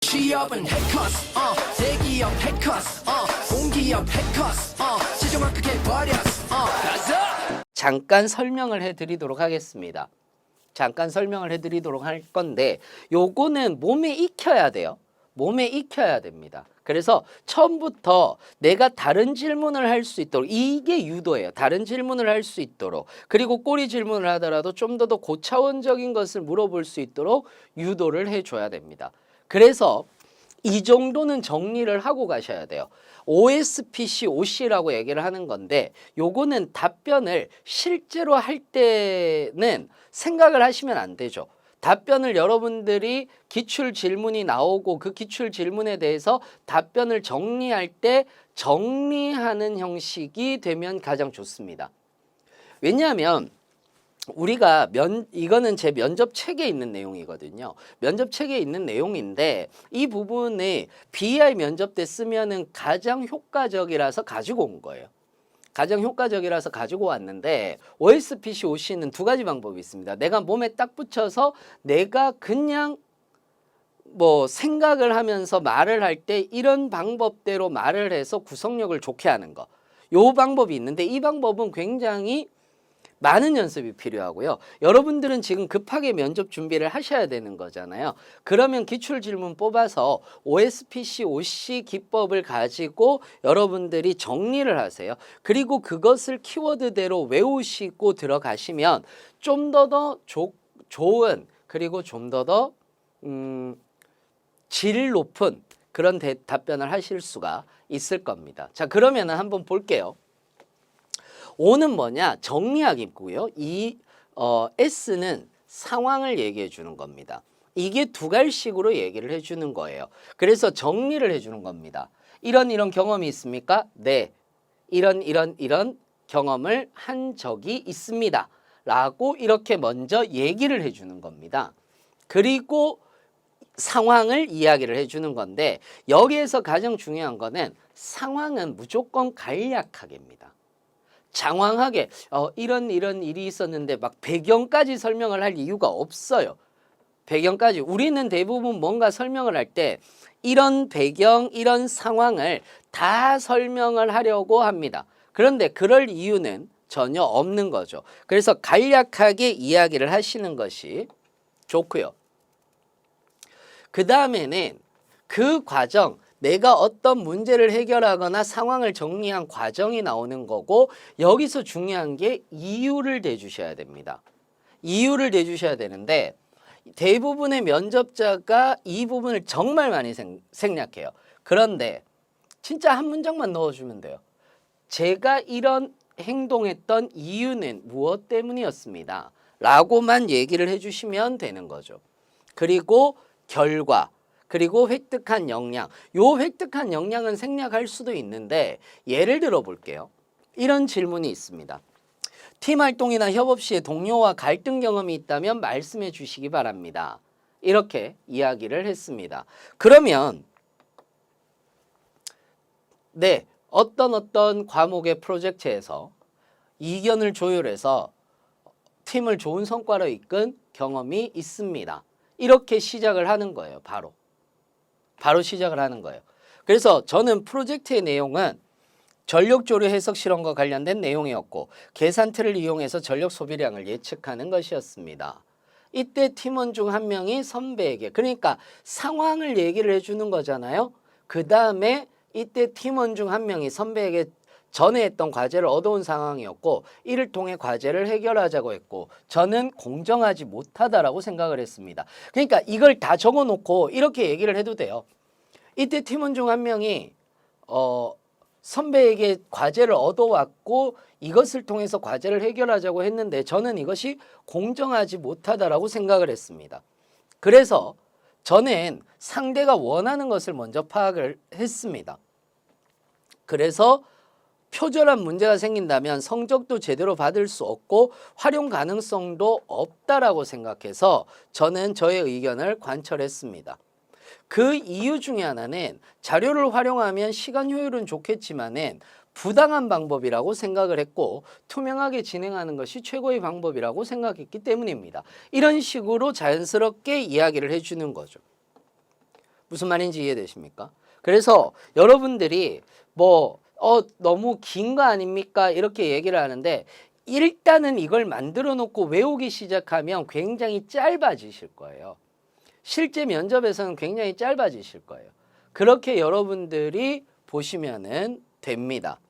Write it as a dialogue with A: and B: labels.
A: 취업은 해커스 대기업 해커스 공기업 해커스 시정을 크게 버렸어 가자.
B: 잠깐 설명을 해드리도록 하겠습니다. 잠깐 설명을 해드리도록 할 건데 요거는 몸에 익혀야 돼요. 몸에 익혀야 됩니다. 그래서 처음부터 내가 다른 질문을 할 수 있도록, 이게 유도예요. 다른 질문을 할 수 있도록, 그리고 꼬리 질문을 하더라도 좀 더 고차원적인 것을 물어볼 수 있도록 유도를 해줘야 됩니다. 그래서 이 정도는 정리를 하고 가셔야 돼요. OSPC, OC라고 얘기를 하는 건데 요거는 답변을 실제로 할 때는 생각을 하시면 안 되죠. 답변을 여러분들이 기출 질문이 나오고 그 기출 질문에 대해서 답변을 정리할 때 정리하는 형식이 되면 가장 좋습니다. 왜냐하면 우리가 이거는 제 면접 책에 있는 내용이거든요. 면접 책에 있는 내용인데 이 부분이 BI 면접 때 쓰면은 가장 효과적이라서 가지고 온 거예요. 가장 효과적이라서 가지고 왔는데 OSPC, OC는 두 가지 방법이 있습니다. 내가 몸에 딱 붙여서 내가 그냥 뭐 생각을 하면서 말을 할 때 이런 방법대로 말을 해서 구성력을 좋게 하는 거. 요 방법이 있는데 이 방법은 굉장히 많은 연습이 필요하고요. 여러분들은 지금 급하게 면접 준비를 하셔야 되는 거잖아요. 그러면 기출질문 뽑아서 OSPC, OC 기법을 가지고 여러분들이 정리를 하세요. 그리고 그것을 키워드대로 외우시고 들어가시면 좀 더 좋은, 그리고 좀 더 질 높은 그런 답변을 하실 수가 있을 겁니다. 자, 그러면은 한번 볼게요. O는 뭐냐? 정리하기고요. 이 S는 상황을 얘기해 주는 겁니다. 이게 두 갈식으로 얘기를 해 주는 거예요. 그래서 정리를 해 주는 겁니다. 이런 경험이 있습니까? 네. 이런 경험을 한 적이 있습니다. 라고 이렇게 먼저 얘기를 해 주는 겁니다. 그리고 상황을 이야기를 해 주는 건데 여기에서 가장 중요한 거는 상황은 무조건 간략하게입니다. 장황하게 이런 일이 있었는데 막 배경까지 설명을 할 이유가 없어요. 배경까지. 우리는 대부분 뭔가 설명을 할 때 이런 배경, 이런 상황을 다 설명을 하려고 합니다. 그런데 그럴 이유는 전혀 없는 거죠. 그래서 간략하게 이야기를 하시는 것이 좋고요. 그 다음에는 그 과정, 내가 어떤 문제를 해결하거나 상황을 정리한 과정이 나오는 거고 여기서 중요한 게 이유를 대주셔야 됩니다. 이유를 대주셔야 되는데 대부분의 면접자가 이 부분을 정말 많이 생략해요. 그런데 진짜 한 문장만 넣어주면 돼요. 제가 이런 행동했던 이유는 무엇 때문이었습니다. 라고만 얘기를 해주시면 되는 거죠. 그리고 결과, 그리고 획득한 역량. 요 획득한 역량은 생략할 수도 있는데 예를 들어 볼게요. 이런 질문이 있습니다. 팀 활동이나 협업 시에 동료와 갈등 경험이 있다면 말씀해 주시기 바랍니다. 이렇게 이야기를 했습니다. 그러면 네, 어떤 과목의 프로젝트에서 이견을 조율해서 팀을 좋은 성과로 이끈 경험이 있습니다. 이렇게 시작을 하는 거예요. 바로 시작을 하는 거예요. 그래서 저는 프로젝트의 내용은 전력조류 해석 실험과 관련된 내용이었고 계산틀을 이용해서 전력 소비량을 예측하는 것이었습니다. 이때 팀원 중 한 명이 선배에게, 그러니까 상황을 얘기를 해주는 거잖아요. 그 다음에 이때 팀원 중 한 명이 선배에게 전에 했던 과제를 얻어온 상황이었고 이를 통해 과제를 해결하자고 했고 저는 공정하지 못하다라고 생각을 했습니다. 그러니까 이걸 다 적어놓고 이렇게 얘기를 해도 돼요. 이때 팀원 중 한 명이 선배에게 과제를 얻어왔고 이것을 통해서 과제를 해결하자고 했는데 저는 이것이 공정하지 못하다라고 생각을 했습니다. 그래서 저는 상대가 원하는 것을 먼저 파악을 했습니다. 그래서 표절한 문제가 생긴다면 성적도 제대로 받을 수 없고 활용 가능성도 없다라고 생각해서 저는 저의 의견을 관철했습니다. 그 이유 중에 하나는 자료를 활용하면 시간 효율은 좋겠지만은 부당한 방법이라고 생각을 했고 투명하게 진행하는 것이 최고의 방법이라고 생각했기 때문입니다. 이런 식으로 자연스럽게 이야기를 해주는 거죠. 무슨 말인지 이해되십니까? 그래서 여러분들이 뭐 너무 긴 거 아닙니까? 이렇게 얘기를 하는데 일단은 이걸 만들어 놓고 외우기 시작하면 굉장히 짧아지실 거예요. 실제 면접에서는 굉장히 짧아지실 거예요. 그렇게 여러분들이 보시면은 됩니다.